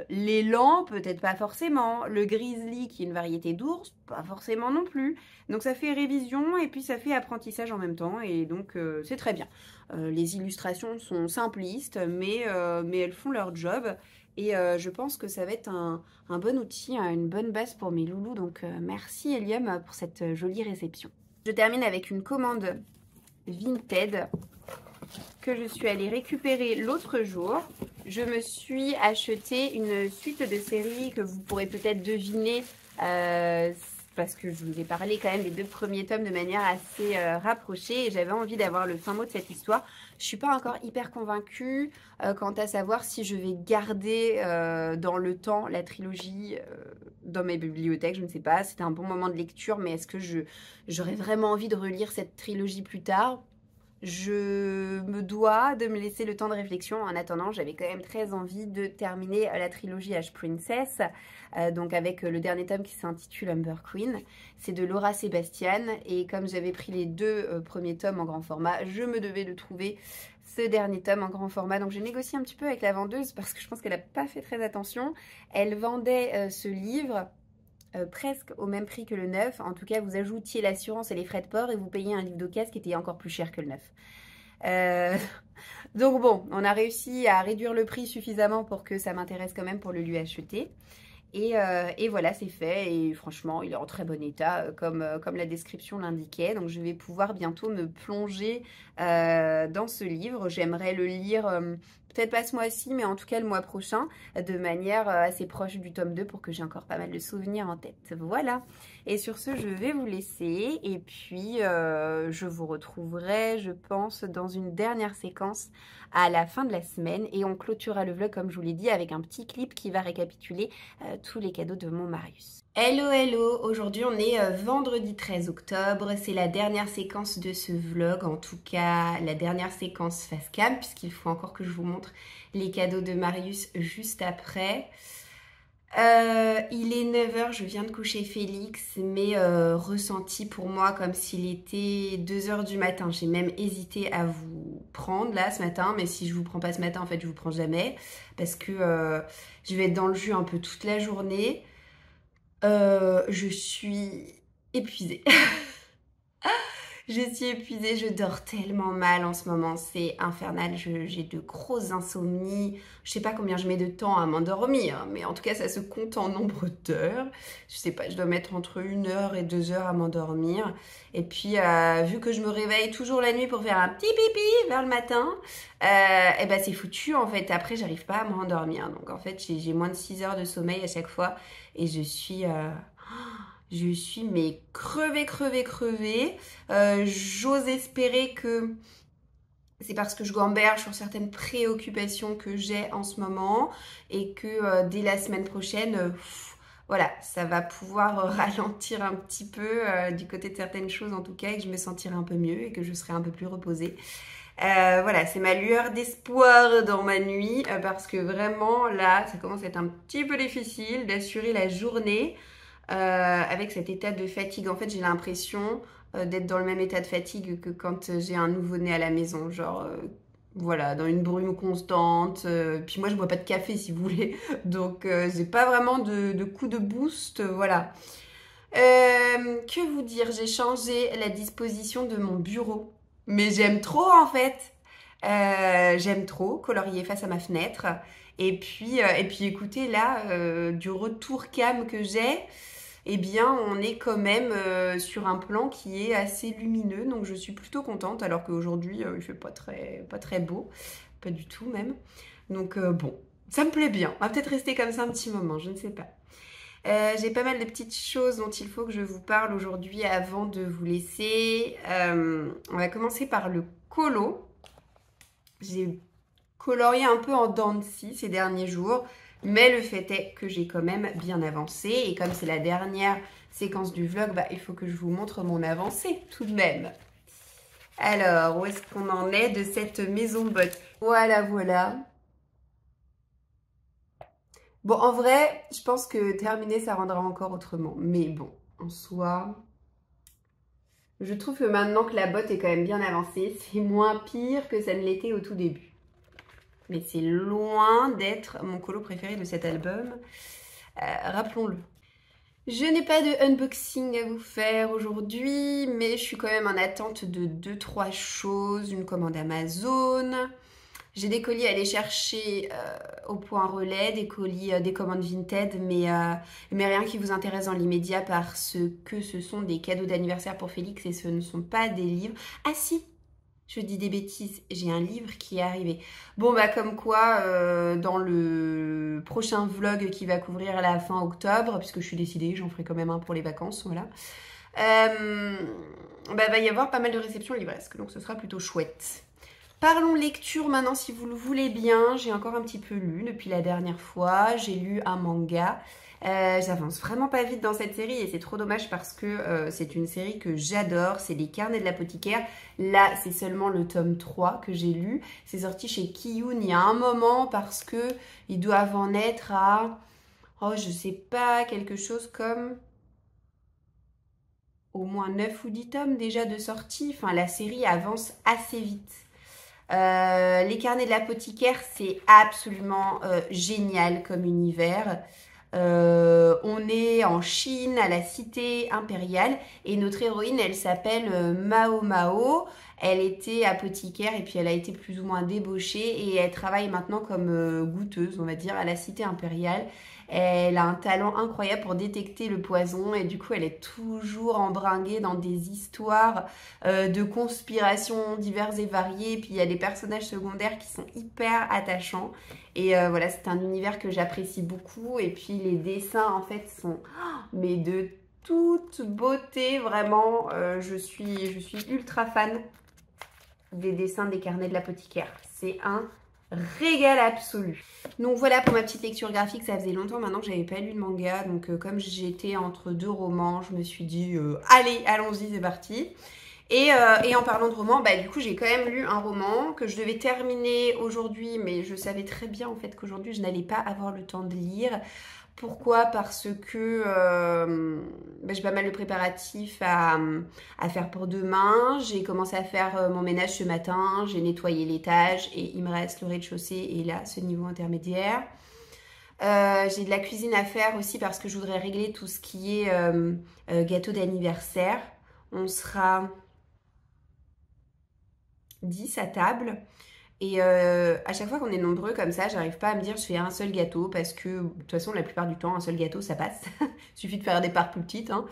L'élan, peut-être pas forcément. Le grizzly, qui est une variété d'ours, pas forcément non plus. Donc ça fait révision et puis ça fait apprentissage en même temps. Et donc c'est très bien. Les illustrations sont simplistes, mais elles font leur job. Et je pense que ça va être un bon outil, une bonne base pour mes loulous. Donc merci Helium pour cette jolie réception. Je termine avec une commande Vinted. que je suis allée récupérer l'autre jour. Je me suis acheté une suite de séries que vous pourrez peut-être deviner parce que je vous ai parlé quand même des 2 premiers tomes de manière assez rapprochée et j'avais envie d'avoir le fin mot de cette histoire. Je suis pas encore hyper convaincue quant à savoir si je vais garder dans le temps la trilogie dans mes bibliothèques, je ne sais pas. C'était un bon moment de lecture, mais est-ce que j'aurais vraiment envie de relire cette trilogie plus tard? Je me dois de me laisser le temps de réflexion. En attendant, j'avais quand même très envie de terminer la trilogie Ash Princess, donc avec le dernier tome qui s'intitule Umber Queen. C'est de Laura Sebastian et comme j'avais pris les 2 premiers tomes en grand format, je me devais de trouver ce dernier tome en grand format. Donc j'ai négocié un petit peu avec la vendeuse parce que je pense qu'elle n'a pas fait très attention. Elle vendait ce livre presque au même prix que le neuf. En tout cas, vous ajoutiez l'assurance et les frais de port et vous payez un livre d'occasion qui était encore plus cher que le neuf. Donc bon, on a réussi à réduire le prix suffisamment pour que ça m'intéresse quand même pour le lui acheter. Et voilà, c'est fait. Et franchement, il est en très bon état, comme la description l'indiquait. Donc, je vais pouvoir bientôt me plonger dans ce livre. J'aimerais le lire, peut-être pas ce mois-ci, mais en tout cas le mois prochain, de manière assez proche du tome 2 pour que j'ai encore pas mal de souvenirs en tête. Voilà. Et sur ce, je vais vous laisser. Et puis, je vous retrouverai, je pense, dans une dernière séquence à la fin de la semaine. Et on clôturera le vlog, comme je vous l'ai dit, avec un petit clip qui va récapituler tous les cadeaux de mon Marius. Hello, hello! Aujourd'hui, on est vendredi 13 octobre. C'est la dernière séquence de ce vlog, en tout cas la dernière séquence face cam, puisqu'il faut encore que je vous montre les cadeaux de Marius juste après. Il est 9 h, je viens de coucher Félix, mais ressenti pour moi comme s'il était 2 h du matin. J'ai même hésité à vous prendre là ce matin, mais si je vous prends pas ce matin, en fait je vous prends jamais parce que je vais être dans le jus un peu toute la journée. Je suis épuisée. Je suis épuisée, je dors tellement mal en ce moment, c'est infernal, j'ai de grosses insomnies, je sais pas combien je mets de temps à m'endormir, mais en tout cas ça se compte en nombre d'heures, je sais pas, je dois mettre entre 1 heure et 2 heures à m'endormir, et puis vu que je me réveille toujours la nuit pour faire un petit pipi vers le matin, et ben c'est foutu en fait, après j'arrive pas à me rendormir, donc en fait j'ai moins de 6 heures de sommeil à chaque fois, et je suis mais crevée. J'ose espérer que c'est parce que je gamberge sur certaines préoccupations que j'ai en ce moment et que dès la semaine prochaine, voilà, ça va pouvoir ralentir un petit peu du côté de certaines choses en tout cas et que je me sentirai un peu mieux et que je serai un peu plus reposée. Voilà, c'est ma lueur d'espoir dans ma nuit parce que vraiment là, ça commence à être un petit peu difficile d'assurer la journée. Avec cet état de fatigue. En fait, j'ai l'impression d'être dans le même état de fatigue que quand j'ai un nouveau-né à la maison. Genre, voilà, dans une brume constante. Puis moi, je bois pas de café, si vous voulez. Donc, j'ai pas vraiment de coup de boost. Voilà. Que vous dire? J'ai changé la disposition de mon bureau. Mais j'aime trop, en fait. J'aime trop colorier face à ma fenêtre. Et puis écoutez, là, du retour cam que j'ai, eh bien, on est quand même sur un plan qui est assez lumineux. Donc, je suis plutôt contente, alors qu'aujourd'hui, il fait pas très beau. Pas du tout, même. Donc, bon, ça me plaît bien. On va peut-être rester comme ça un petit moment, je ne sais pas. J'ai pas mal de petites choses dont il faut que je vous parle aujourd'hui avant de vous laisser. On va commencer par le colo. J'ai colorié un peu en dents de scie ces derniers jours. Mais le fait est que j'ai quand même bien avancé. Et comme c'est la dernière séquence du vlog, bah, il faut que je vous montre mon avancée tout de même. Alors, où est-ce qu'on en est de cette maison botte? Voilà, voilà. Bon, en vrai, je pense que terminer, ça rendra encore autrement. Mais bon, en soi, je trouve que maintenant que la botte est quand même bien avancée, c'est moins pire que ça ne l'était au tout début. Mais c'est loin d'être mon colo préféré de cet album, rappelons-le. Je n'ai pas de unboxing à vous faire aujourd'hui, mais je suis quand même en attente de 2-3 choses. Une commande Amazon, j'ai des colis à aller chercher au point relais, des colis, des commandes Vinted, mais rien qui vous intéresse dans l'immédiat parce que ce sont des cadeaux d'anniversaire pour Félix et ce ne sont pas des livres. Ah si, Je dis des bêtises, j'ai un livre qui est arrivé. Bon, bah comme quoi, dans le prochain vlog qui va couvrir la fin octobre, puisque je suis décidée, j'en ferai quand même un pour les vacances, voilà. Bah, va y avoir pas mal de réceptions livresques, donc ce sera plutôt chouette. Parlons lecture maintenant si vous le voulez bien. J'ai encore un petit peu lu depuis la dernière fois. J'ai lu un manga. J'avance vraiment pas vite dans cette série et c'est trop dommage parce que c'est une série que j'adore. C'est Les Carnets de l'apothicaire. Là, c'est seulement le tome 3 que j'ai lu. C'est sorti chez Kiyun il y a un moment parce que ils doivent en être à... Oh, je sais pas, quelque chose comme... au moins 9 ou 10 tomes déjà de sortie. Enfin, la série avance assez vite. Les Carnets de l'apothicaire, c'est absolument génial comme univers. On est en Chine, à la cité impériale, et notre héroïne, elle s'appelle Mao Mao. Elle était apothicaire et puis elle a été plus ou moins débauchée et elle travaille maintenant comme goûteuse, on va dire, à la cité impériale. Elle a un talent incroyable pour détecter le poison et du coup elle est toujours embringuée dans des histoires de conspirations diverses et variées. Puis il y a des personnages secondaires qui sont hyper attachants et voilà, c'est un univers que j'apprécie beaucoup. Et puis les dessins en fait sont mais de toute beauté, vraiment. Je suis ultra fan des dessins des Carnets de l'apothicaire. C'est un régal absolu. Donc voilà pour ma petite lecture graphique. Ça faisait longtemps maintenant que j'avais pas lu de manga, donc comme j'étais entre deux romans, je me suis dit allez, allons-y, c'est parti. Et en parlant de romans, bah du coup j'ai quand même lu un roman que je devais terminer aujourd'hui, mais je savais très bien en fait qu'aujourd'hui je n'allais pas avoir le temps de lire. Pourquoi? Parce que j'ai pas mal de préparatifs à faire pour demain. J'ai commencé à faire mon ménage ce matin, j'ai nettoyé l'étage et il me reste le rez-de-chaussée et là, ce niveau intermédiaire. J'ai de la cuisine à faire aussi parce que je voudrais régler tout ce qui est gâteau d'anniversaire. On sera 10 à table. Et à chaque fois qu'on est nombreux comme ça, j'arrive pas à me dire je fais un seul gâteau parce que de toute façon la plupart du temps un seul gâteau ça passe. Il suffit de faire des parts plus petites. Hein.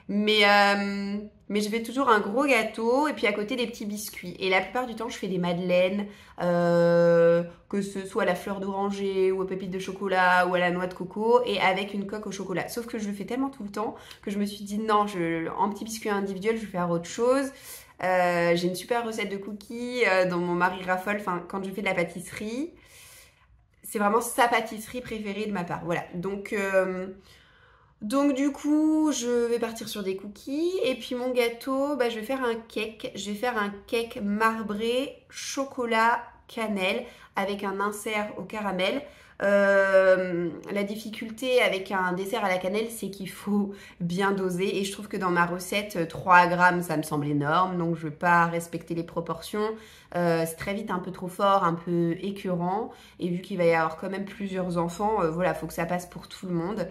Mais je fais toujours un gros gâteau et puis à côté des petits biscuits. Et la plupart du temps je fais des madeleines, que ce soit à la fleur d'oranger ou aux pépites de chocolat ou à la noix de coco et avec une coque au chocolat. Sauf que je le fais tellement tout le temps que je me suis dit non, en petit biscuit individuel je vais faire autre chose. J'ai une super recette de cookies dont mon mari raffole. Enfin, quand je fais de la pâtisserie, c'est vraiment sa pâtisserie préférée de ma part. Voilà. Donc du coup, je vais partir sur des cookies. Et puis mon gâteau, je vais faire un cake. Je vais faire un cake marbré chocolat cannelle avec un insert au caramel. La difficulté avec un dessert à la cannelle, c'est qu'il faut bien doser et je trouve que dans ma recette 3 grammes ça me semble énorme, donc je ne vais pas respecter les proportions. C'est très vite un peu trop fort, un peu écœurant et vu qu'il va y avoir quand même plusieurs enfants, voilà, faut que ça passe pour tout le monde.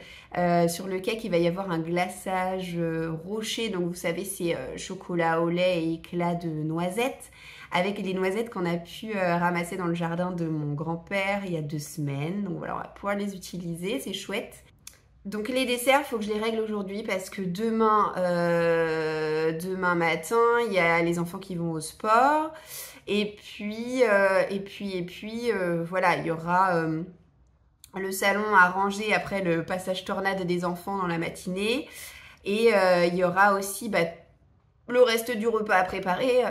Sur le cake il va y avoir un glaçage rocher, donc vous savez c'est chocolat au lait et éclat de noisettes, avec des noisettes qu'on a pu ramasser dans le jardin de mon grand-père il y a 2 semaines. Donc voilà, on va pouvoir les utiliser, c'est chouette. Donc les desserts, il faut que je les règle aujourd'hui parce que demain matin, il y a les enfants qui vont au sport. Et puis voilà, il y aura le salon à ranger après le passage tornade des enfants dans la matinée. Et il y aura aussi... le reste du repas à préparer.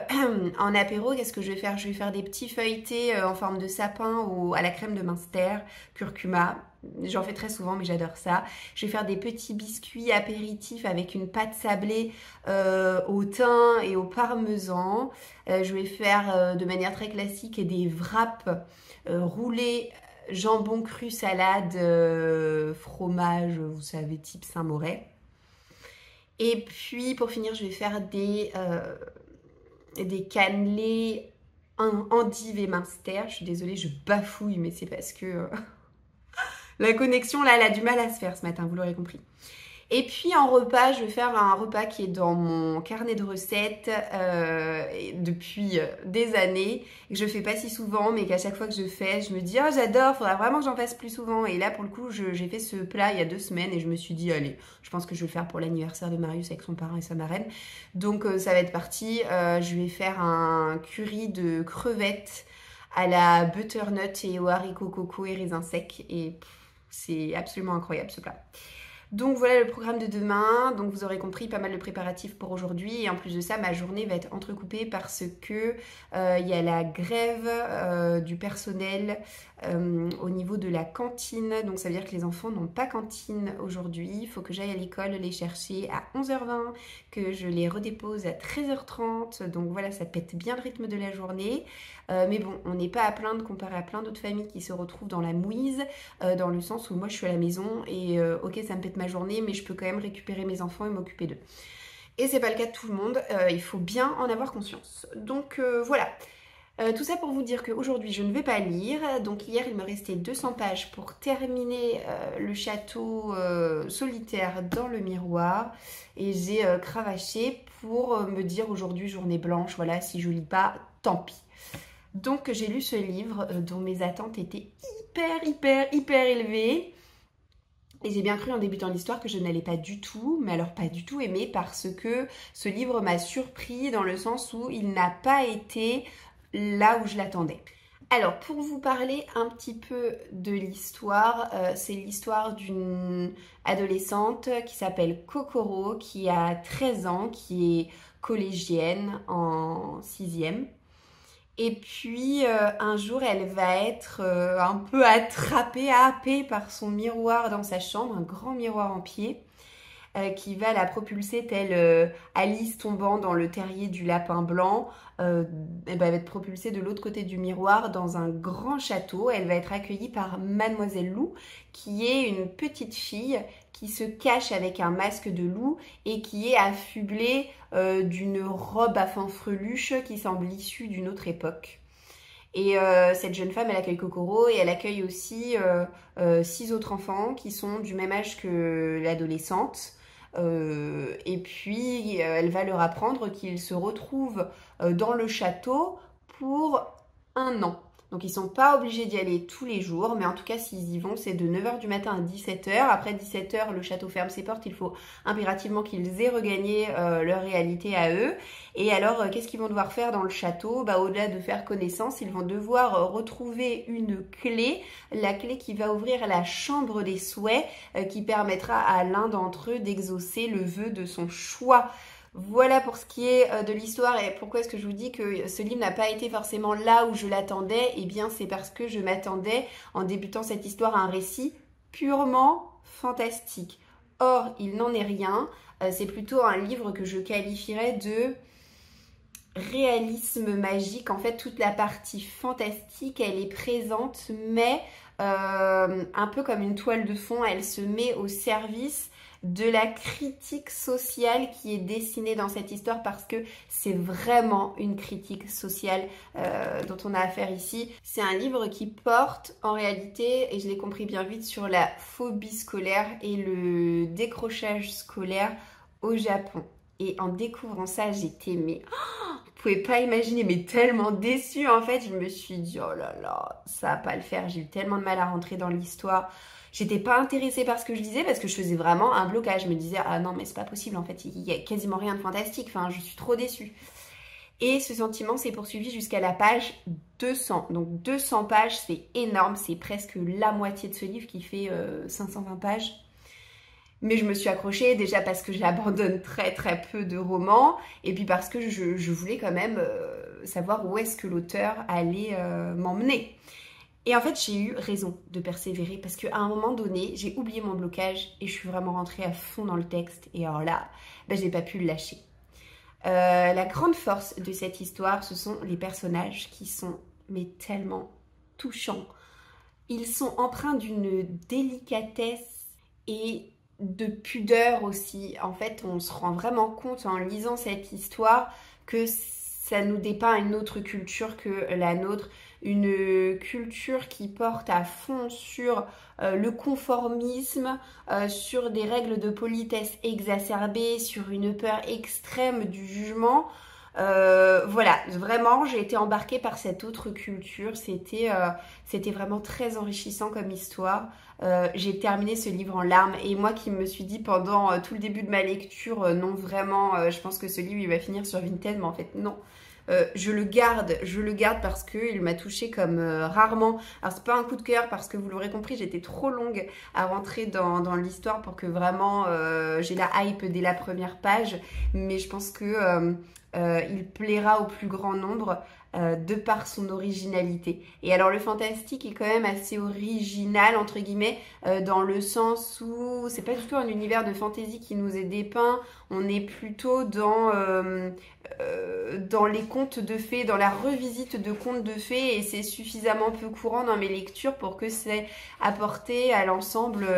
En apéro, qu'est-ce que je vais faire? Je vais faire des petits feuilletés en forme de sapin à la crème de Münster, curcuma. J'en fais très souvent, mais j'adore ça. Je vais faire des petits biscuits apéritifs avec une pâte sablée au thym et au parmesan. Je vais faire de manière très classique des wraps roulés, jambon cru, salade, fromage, vous savez, type Saint-Mauré. Et puis, pour finir, je vais faire des cannelés endives et Münster. Je suis désolée, je bafouille, mais c'est parce que la connexion, là, elle a du mal à se faire ce matin, vous l'aurez compris. Et puis en repas, je vais faire un repas qui est dans mon carnet de recettes depuis des années, que je fais pas si souvent, mais qu'à chaque fois que je fais, je me dis « Oh j'adore, faudra vraiment que j'en fasse plus souvent ». Et là pour le coup, j'ai fait ce plat il y a 2 semaines et je me suis dit « Allez, je pense que je vais le faire pour l'anniversaire de Marius avec son parrain et sa marraine ». Donc ça va être parti, je vais faire un curry de crevettes à la butternut et aux haricots coco et raisins secs et c'est absolument incroyable ce plat. Donc voilà le programme de demain, donc vous aurez compris pas mal de préparatifs pour aujourd'hui et en plus de ça ma journée va être entrecoupée parce que il y a la grève du personnel au niveau de la cantine, donc ça veut dire que les enfants n'ont pas cantine aujourd'hui, il faut que j'aille à l'école les chercher à 11h20, que je les redépose à 13h30, donc voilà ça pète bien le rythme de la journée, mais bon on n'est pas à plaindre comparé à plein d'autres familles qui se retrouvent dans la mouise, dans le sens où moi je suis à la maison et ok ça me pète ma journée mais je peux quand même récupérer mes enfants et m'occuper d'eux. Et c'est pas le cas de tout le monde, il faut bien en avoir conscience. Donc voilà. Tout ça pour vous dire qu'aujourd'hui je ne vais pas lire, donc hier il me restait 200 pages pour terminer le château solitaire dans le miroir et j'ai cravaché pour me dire aujourd'hui journée blanche, voilà si je lis pas tant pis. Donc j'ai lu ce livre dont mes attentes étaient hyper élevées. Et j'ai bien cru en débutant l'histoire que je n'allais pas du tout, mais alors pas du tout aimer parce que ce livre m'a surpris dans le sens où il n'a pas été là où je l'attendais. Alors pour vous parler un petit peu de l'histoire, c'est l'histoire d'une adolescente qui s'appelle Kokoro, qui a 13 ans, qui est collégienne en 6e. Et puis un jour, elle va être un peu happée par son miroir dans sa chambre, un grand miroir en pied, qui va la propulser telle Alice tombant dans le terrier du lapin blanc. Elle va être propulsée de l'autre côté du miroir dans un grand château. Elle va être accueillie par Mademoiselle Loup, qui est une petite fille qui se cache avec un masque de loup et qui est affublée d'une robe à fanfreluche qui semble issue d'une autre époque. Et cette jeune femme, elle accueille Kokoro et elle accueille aussi 6 autres enfants qui sont du même âge que l'adolescente. Et puis, elle va leur apprendre qu'ils se retrouvent dans le château pour 1 an. Donc, ils ne sont pas obligés d'y aller tous les jours, mais en tout cas, s'ils y vont, c'est de 9h du matin à 17h. Après 17h, le château ferme ses portes. Il faut impérativement qu'ils aient regagné leur réalité à eux. Et alors, qu'est-ce qu'ils vont devoir faire dans le château? Au-delà de faire connaissance, ils vont devoir retrouver une clé, la clé qui va ouvrir la chambre des souhaits, qui permettra à l'un d'entre eux d'exaucer le vœu de son choix. Voilà pour ce qui est de l'histoire et pourquoi est-ce que je vous dis que ce livre n'a pas été forcément là où je l'attendais. Eh bien c'est parce que je m'attendais en débutant cette histoire à un récit purement fantastique. Or il n'en est rien, c'est plutôt un livre que je qualifierais de réalisme magique. En fait toute la partie fantastique elle est présente mais un peu comme une toile de fond, elle se met au service de la critique sociale qui est dessinée dans cette histoire parce que c'est vraiment une critique sociale dont on a affaire ici. C'est un livre qui porte en réalité, et je l'ai compris bien vite, sur la phobie scolaire et le décrochage scolaire au Japon. Et en découvrant ça, j'étais vous pouvez pas imaginer, mais tellement déçue en fait. Je me suis dit oh là là, ça va pas le faire. J'ai eu tellement de mal à rentrer dans l'histoire. J'étais pas intéressée par ce que je disais parce que je faisais vraiment un blocage. Je me disais ah non mais c'est pas possible en fait, il y a quasiment rien de fantastique. Enfin je suis trop déçue. Et ce sentiment s'est poursuivi jusqu'à la page 200. Donc 200 pages, c'est énorme, c'est presque la moitié de ce livre qui fait 520 pages. Mais je me suis accrochée déjà parce que j'abandonne très peu de romans et puis parce que je voulais quand même savoir où est-ce que l'auteur allait m'emmener. Et en fait, j'ai eu raison de persévérer parce qu'à un moment donné, j'ai oublié mon blocage et je suis vraiment rentrée à fond dans le texte. Et alors là, je n'ai pas pu le lâcher. La grande force de cette histoire, ce sont les personnages qui sont mais tellement touchants. Ils sont empreints d'une délicatesse et de pudeur aussi. En fait, on se rend vraiment compte en lisant cette histoire que ça nous dépeint une autre culture que la nôtre, une culture qui porte à fond sur le conformisme, sur des règles de politesse exacerbées, sur une peur extrême du jugement. Voilà, vraiment j'ai été embarquée par cette autre culture, c'était vraiment très enrichissant comme histoire. J'ai terminé ce livre en larmes et moi qui me suis dit pendant tout le début de ma lecture, non vraiment, je pense que ce livre il va finir sur Vinted, mais en fait non. Je le garde parce qu'il m'a touchée comme rarement. Alors c'est pas un coup de cœur parce que vous l'aurez compris, j'étais trop longue à rentrer dans l'histoire pour que vraiment j'ai la hype dès la première page. Mais je pense que il plaira au plus grand nombre de par son originalité. Et alors le fantastique est quand même assez original entre guillemets dans le sens où c'est pas du tout un univers de fantasy qui nous est dépeint, on est plutôt dans les contes de fées, dans la revisite de contes de fées et c'est suffisamment peu courant dans mes lectures pour que c'est apporté à l'ensemble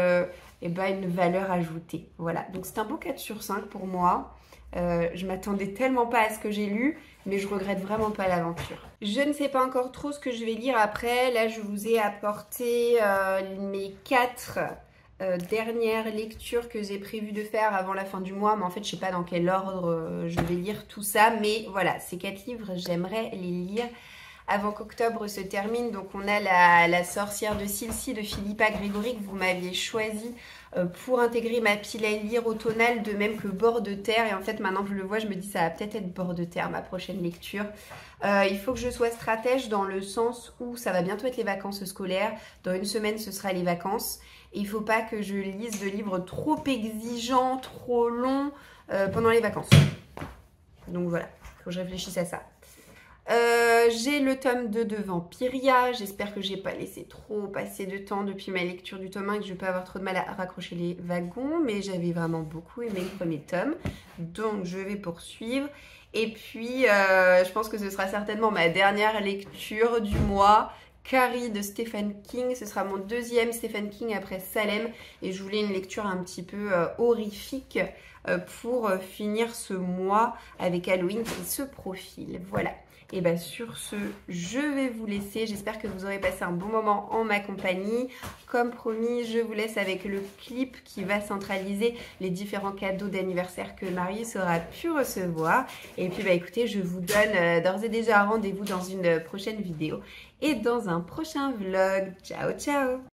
une valeur ajoutée. Voilà, donc c'est un beau 4 sur 5 pour moi. Je m'attendais tellement pas à ce que j'ai lu, mais je regrette vraiment pas l'aventure. Je ne sais pas encore trop ce que je vais lire après. Là, je vous ai apporté mes 4 dernières lectures que j'ai prévu de faire avant la fin du mois. Mais en fait, je sais pas dans quel ordre je vais lire tout ça. Mais voilà, ces 4 livres, j'aimerais les lire avant qu'octobre se termine. Donc on a la sorcière de Silcy de Philippa Gregori que vous m'aviez choisi pour intégrer ma pile à lire automnale, de même que Bord de terre. Et en fait maintenant que je le vois, je me dis ça va peut-être être Bord de terre ma prochaine lecture. Il faut que je sois stratège dans le sens où ça va bientôt être les vacances scolaires. Dans une semaine ce sera les vacances. Et il ne faut pas que je lise de livres trop exigeants, trop longs pendant les vacances. Donc voilà, il faut que je réfléchisse à ça. J'ai le tome 2 de Vampiria. J'espère que j'ai pas laissé trop passer de temps depuis ma lecture du tome 1 et que je vais pas avoir trop de mal à raccrocher les wagons, mais j'avais vraiment beaucoup aimé le premier tome, donc je vais poursuivre. Et puis je pense que ce sera certainement ma dernière lecture du mois, Carrie de Stephen King. Ce sera mon deuxième Stephen King après Salem et je voulais une lecture un petit peu horrifique pour finir ce mois avec Halloween qui se profile. Voilà. Et bien sur ce, je vais vous laisser. J'espère que vous aurez passé un bon moment en ma compagnie. Comme promis, je vous laisse avec le clip qui va centraliser les différents cadeaux d'anniversaire que Marius aura pu recevoir. Et puis écoutez, je vous donne d'ores et déjà rendez-vous dans une prochaine vidéo et dans un prochain vlog. Ciao, ciao!